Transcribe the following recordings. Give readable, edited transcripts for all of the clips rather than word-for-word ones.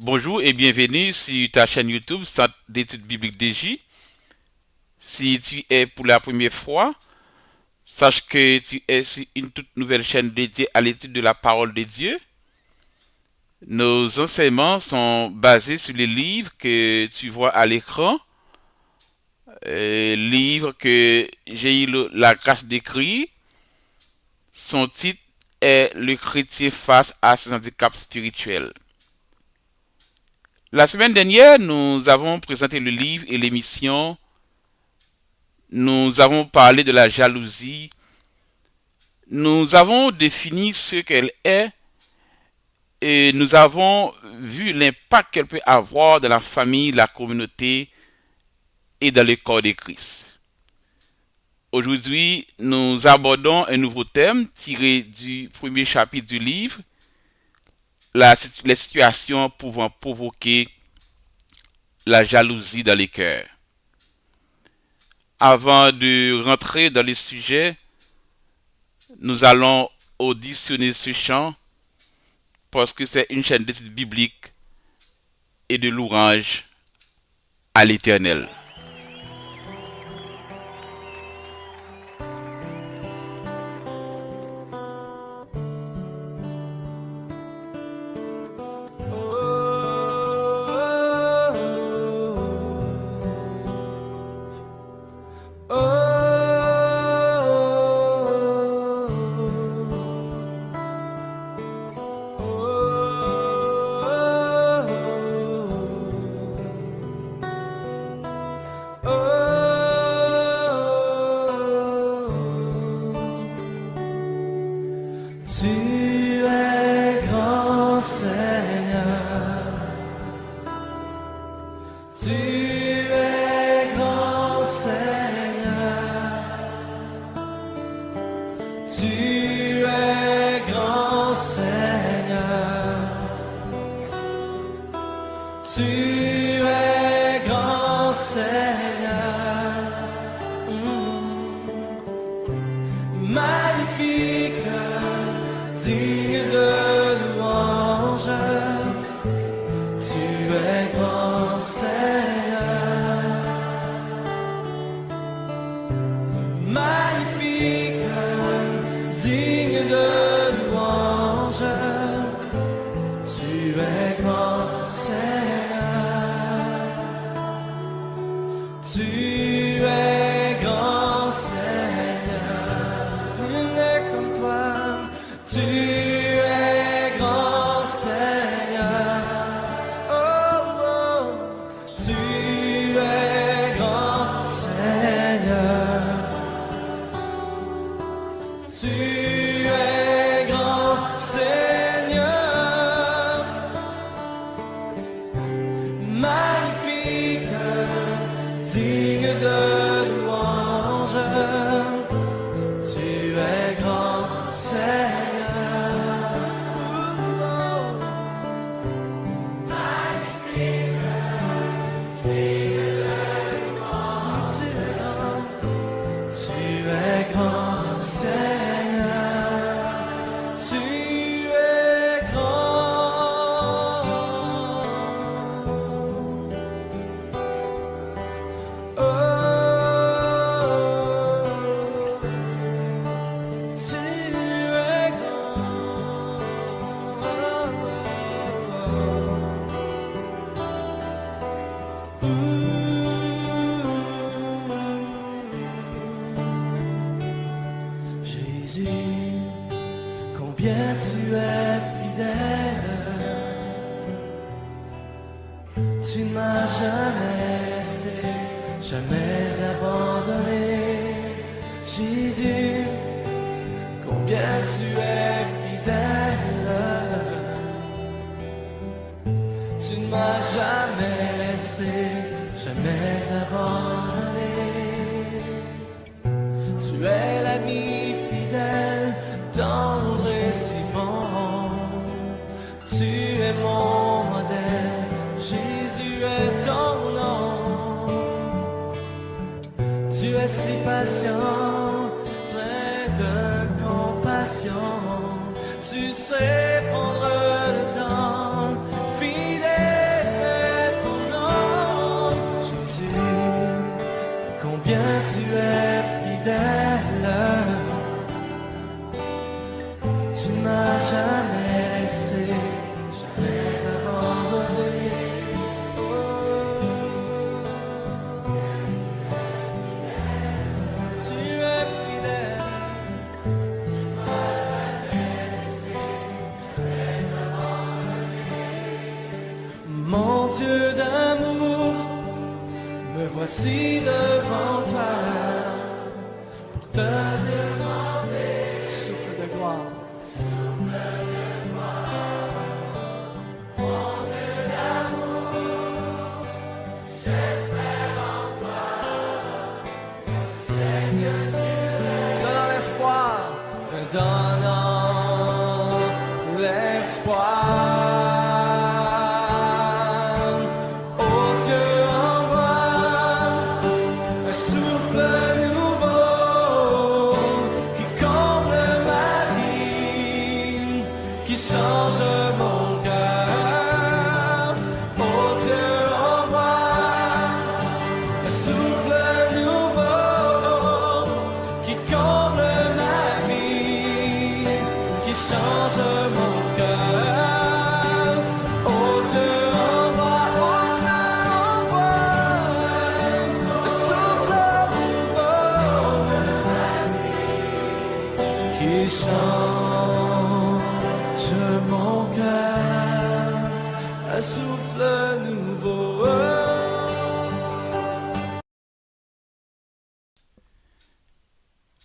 Bonjour et bienvenue sur ta chaîne YouTube Centre d'études bibliques DJ. Si tu es pour la première fois, sache que tu es sur une toute nouvelle chaîne dédiée à l'étude de la parole de Dieu. Nos enseignements sont basés sur les livres que tu vois à l'écran, livres que j'ai eu la grâce d'écrire. Son titre est Le chrétien face à ses handicaps spirituels. La semaine dernière, nous avons présenté le livre et l'émission. Nous avons parlé de la jalousie. Nous avons défini ce qu'elle est et nous avons vu l'impact qu'elle peut avoir dans la famille, la communauté et dans le corps de Christ. Aujourd'hui, nous abordons un nouveau thème tiré du premier chapitre du livre, les situations pouvant provoquer la jalousie dans les cœurs. Avant de rentrer dans le sujet, nous allons auditionner ce chant parce que c'est une chaîne d'études bibliques et de louange à l'Éternel. Tu es grand Seigneur, tu es grand Seigneur, tu es grand Seigneur, tu es grand Seigneur, magnifique, digne de louange, tu es grand Seigneur, magnifique, digne de louange, tu es grand Seigneur, tu es grand Seigneur, il n'est comme toi, tu es grand Seigneur, oh, oh, tu es grand Seigneur, tu es grand Seigneur, magnifique, digne de louange, tu es grand Seigneur. Tu es grand Seigneur, tu es grand. Oh, tu es Jésus, combien tu es fidèle, tu ne m'as jamais laissé, jamais abandonné. Jésus, combien tu es fidèle, tu ne m'as jamais laissé, jamais abandonné. Tu es l'ami fidèle, tendre et si bon. Tu es mon modèle, Jésus est ton nom. Tu es si patient, plein de compassion. Tu sais prendre le temps, fidèle. Mon Dieu d'amour, me voici devant toi pour te demander souffle de gloire. Donnant l'espoir, me donnant l'espoir. Oh Dieu, envoie un souffle nouveau qui comble ma vie, qui change mon cœur. Oh Dieu, envoie un souffle nouveau qui comble ma vie, qui change mon cœur. Oh Dieu, envoie un souffle nouveau qui change mon cœur. Un souffle nouveau.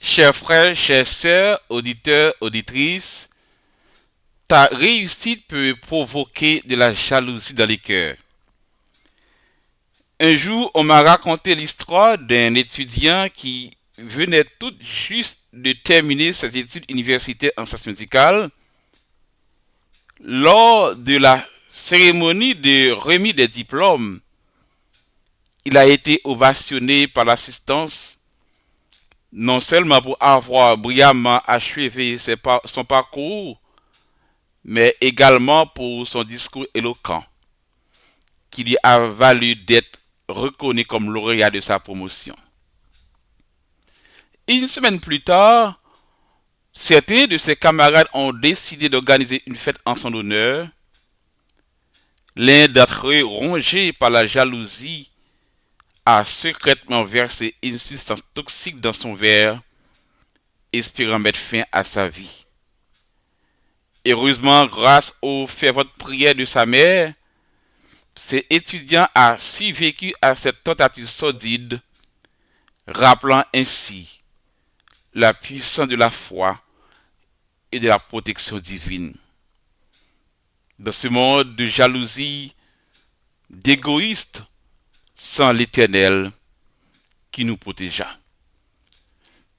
Chers frères, chères sœurs, auditeurs, auditrices, ta réussite peut provoquer de la jalousie dans les cœurs. Un jour, on m'a raconté l'histoire d'un étudiant qui venait tout juste de terminer ses études universitaires en sciences médicales. Lors de la cérémonie de remise des diplômes, il a été ovationné par l'assistance, non seulement pour avoir brillamment achevé son parcours, mais également pour son discours éloquent, qui lui a valu d'être reconnu comme lauréat de sa promotion. Une semaine plus tard, certains de ses camarades ont décidé d'organiser une fête en son honneur. L'un d'entre eux, rongé par la jalousie, a secrètement versé une substance toxique dans son verre, espérant mettre fin à sa vie. Heureusement, grâce aux ferventes prières de sa mère, cet étudiant a survécu à cette tentative sordide, rappelant ainsi la puissance de la foi et de la protection divine. Dans ce monde de jalousie, d'égoïstes, sans l'Éternel qui nous protégea.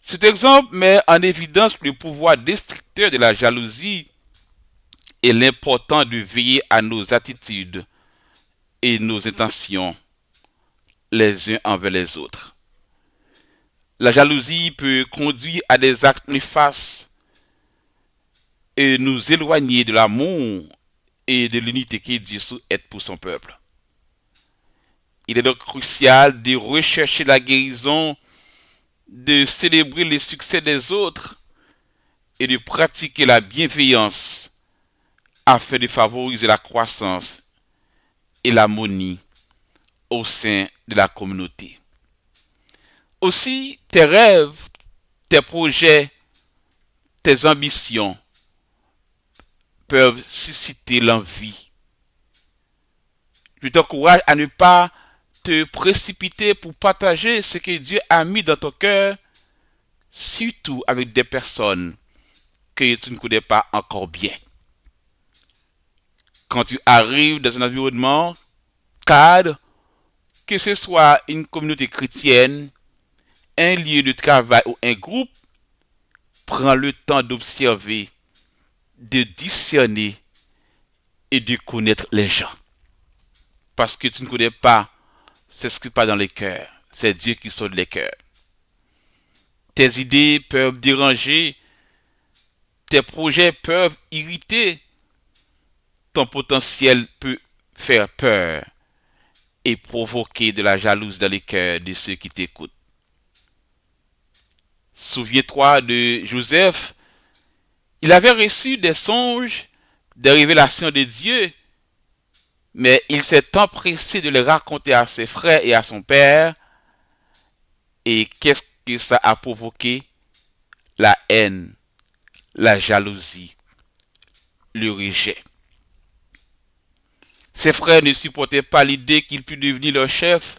Cet exemple met en évidence le pouvoir destructeur de la jalousie et l'importance de veiller à nos attitudes et nos intentions les uns envers les autres. La jalousie peut conduire à des actes néfastes et nous éloigner de l'amour et de l'unité que Dieu souhaite pour son peuple. Il est donc crucial de rechercher la guérison, de célébrer les succès des autres et de pratiquer la bienveillance afin de favoriser la croissance et l'harmonie au sein de la communauté. Aussi, tes rêves, tes projets, tes ambitions peuvent susciter l'envie. Je t'encourage à ne pas te précipiter pour partager ce que Dieu a mis dans ton cœur, surtout avec des personnes que tu ne connais pas encore bien. Quand tu arrives dans un environnement cadre, que ce soit une communauté chrétienne, un lieu de travail ou un groupe, prends le temps d'observer, de discerner et de connaître les gens. Parce que tu ne connais pas ce qui se passe dans les cœurs. C'est Dieu qui sonde les cœurs. Tes idées peuvent déranger, tes projets peuvent irriter, ton potentiel peut faire peur et provoquer de la jalousie dans les cœurs de ceux qui t'écoutent. Souviens-toi de Joseph. Il avait reçu des songes, des révélations de Dieu, mais il s'est empressé de les raconter à ses frères et à son père. Et qu'est-ce que ça a provoqué? La haine, la jalousie, le rejet. Ses frères ne supportaient pas l'idée qu'il pût devenir leur chef.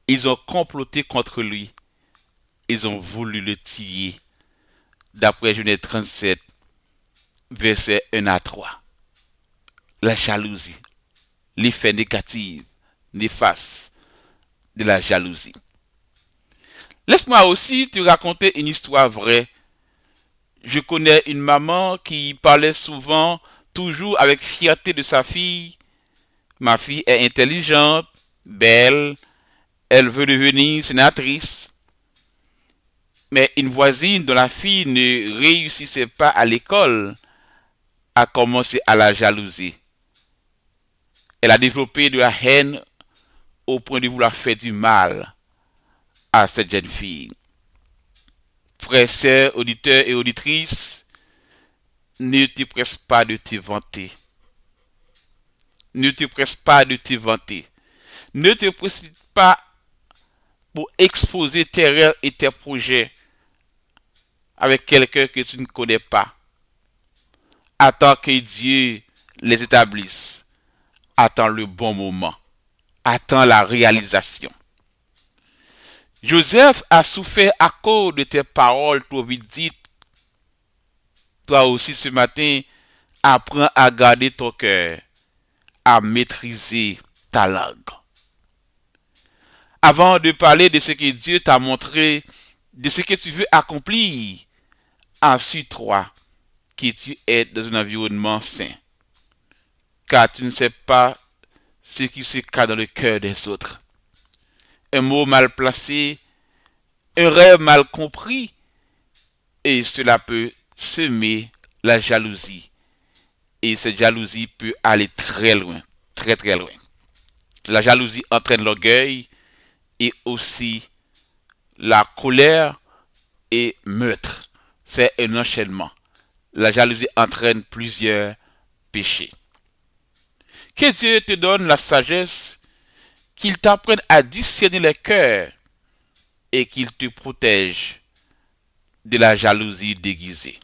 Ils ont comploté contre lui. Ils ont voulu le tuer. D'après Genèse 37, versets 1 à 3. La jalousie, l'effet négatif, néfaste de la jalousie. Laisse-moi aussi te raconter une histoire vraie. Je connais une maman qui parlait souvent, toujours avec fierté de sa fille. Ma fille est intelligente, belle, elle veut devenir sénatrice. Mais une voisine dont la fille ne réussissait pas à l'école a commencé à la jalouser. Elle a développé de la haine au point de vouloir faire du mal à cette jeune fille. Frères, sœurs, auditeurs et auditrices, ne te presse pas de te vanter. Ne te presse pas de te vanter. Ne te précipite pas pour exposer tes rêves et tes projets avec quelqu'un que tu ne connais pas. Attends que Dieu les établisse. Attends le bon moment. Attends la réalisation. Joseph a souffert à cause de tes paroles trop vite dites. Toi aussi ce matin, apprends à garder ton cœur, à maîtriser ta langue. Avant de parler de ce que Dieu t'a montré, de ce que tu veux accomplir, assure-toi que tu es dans un environnement sain. Car tu ne sais pas ce qui se cache dans le cœur des autres. Un mot mal placé, un rêve mal compris, et cela peut semer la jalousie. Et cette jalousie peut aller très loin, très très loin. La jalousie entraîne l'orgueil et aussi la colère et meurtre. C'est un enchaînement. La jalousie entraîne plusieurs péchés. Que Dieu te donne la sagesse, qu'il t'apprenne à discerner les cœurs et qu'il te protège de la jalousie déguisée.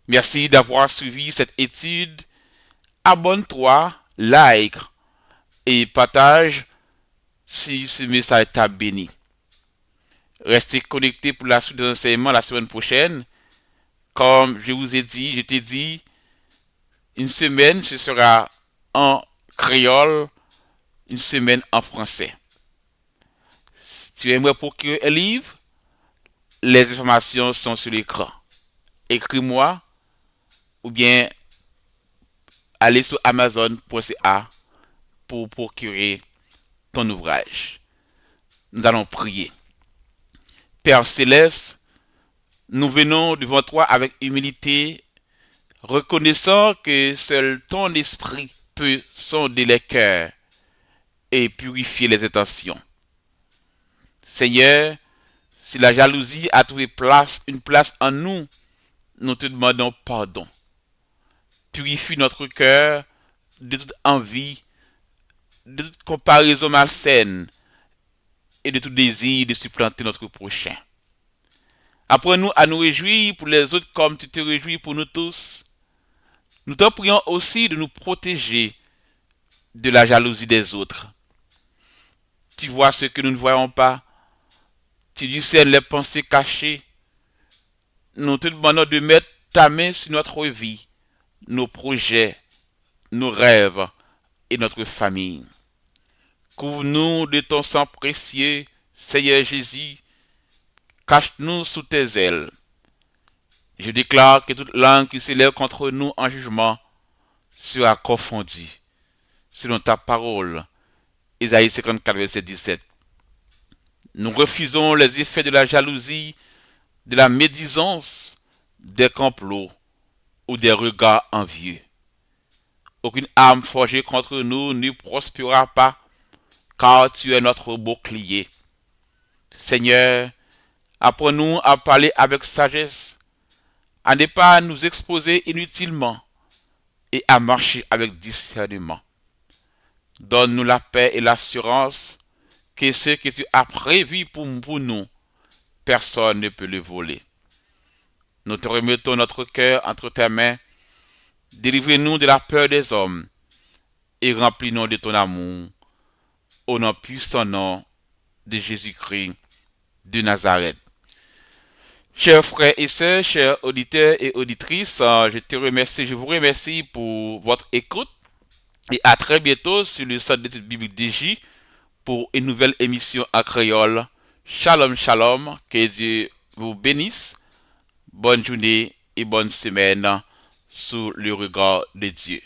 Merci d'avoir suivi cette étude. Abonne-toi, like et partage si ce message t'a béni. Restez connectés pour la suite des enseignements la semaine prochaine. Comme je t'ai dit, une semaine ce sera en créole, une semaine en français. Si tu aimerais procurer un livre, les informations sont sur l'écran. Écris-moi ou bien allez sur amazon.ca pour procurer ton ouvrage. Nous allons prier. Père Céleste, nous venons devant toi avec humilité, reconnaissant que seul ton esprit peut sonder les cœurs et purifier les intentions. Seigneur, si la jalousie a trouvé une place en nous, nous te demandons pardon. Purifie notre cœur de toute envie, de toute comparaison malsaine et de tout désir de supplanter notre prochain. Apprends-nous à nous réjouir pour les autres comme tu te réjouis pour nous tous. Nous t'en prions aussi de nous protéger de la jalousie des autres. Tu vois ce que nous ne voyons pas. Tu discernes les pensées cachées. Nous te demandons de mettre ta main sur notre vie, nos projets, nos rêves et notre famille. Couvre-nous de ton sang précieux, Seigneur Jésus. Cache-nous sous tes ailes. Je déclare que toute langue qui s'élève contre nous en jugement sera confondue. Selon ta parole, Isaïe 54, verset 17. Nous refusons les effets de la jalousie, de la médisance, des complots ou des regards envieux. Aucune arme forgée contre nous ne prospérera pas, car tu es notre bouclier. Seigneur, apprends-nous à parler avec sagesse, à ne pas nous exposer inutilement et à marcher avec discernement. Donne-nous la paix et l'assurance que ce que tu as prévu pour nous, personne ne peut le voler. Nous te remettons notre cœur entre tes mains. Délivre-nous de la peur des hommes et remplis-nous de ton amour. Au nom puissant nom de Jésus-Christ de Nazareth. Chers frères et sœurs, chers auditeurs et auditrices, je vous remercie pour votre écoute et à très bientôt sur le centre d'études bibliques DJ pour une nouvelle émission à créole. Shalom, shalom, que Dieu vous bénisse. Bonne journée et bonne semaine sous le regard de Dieu.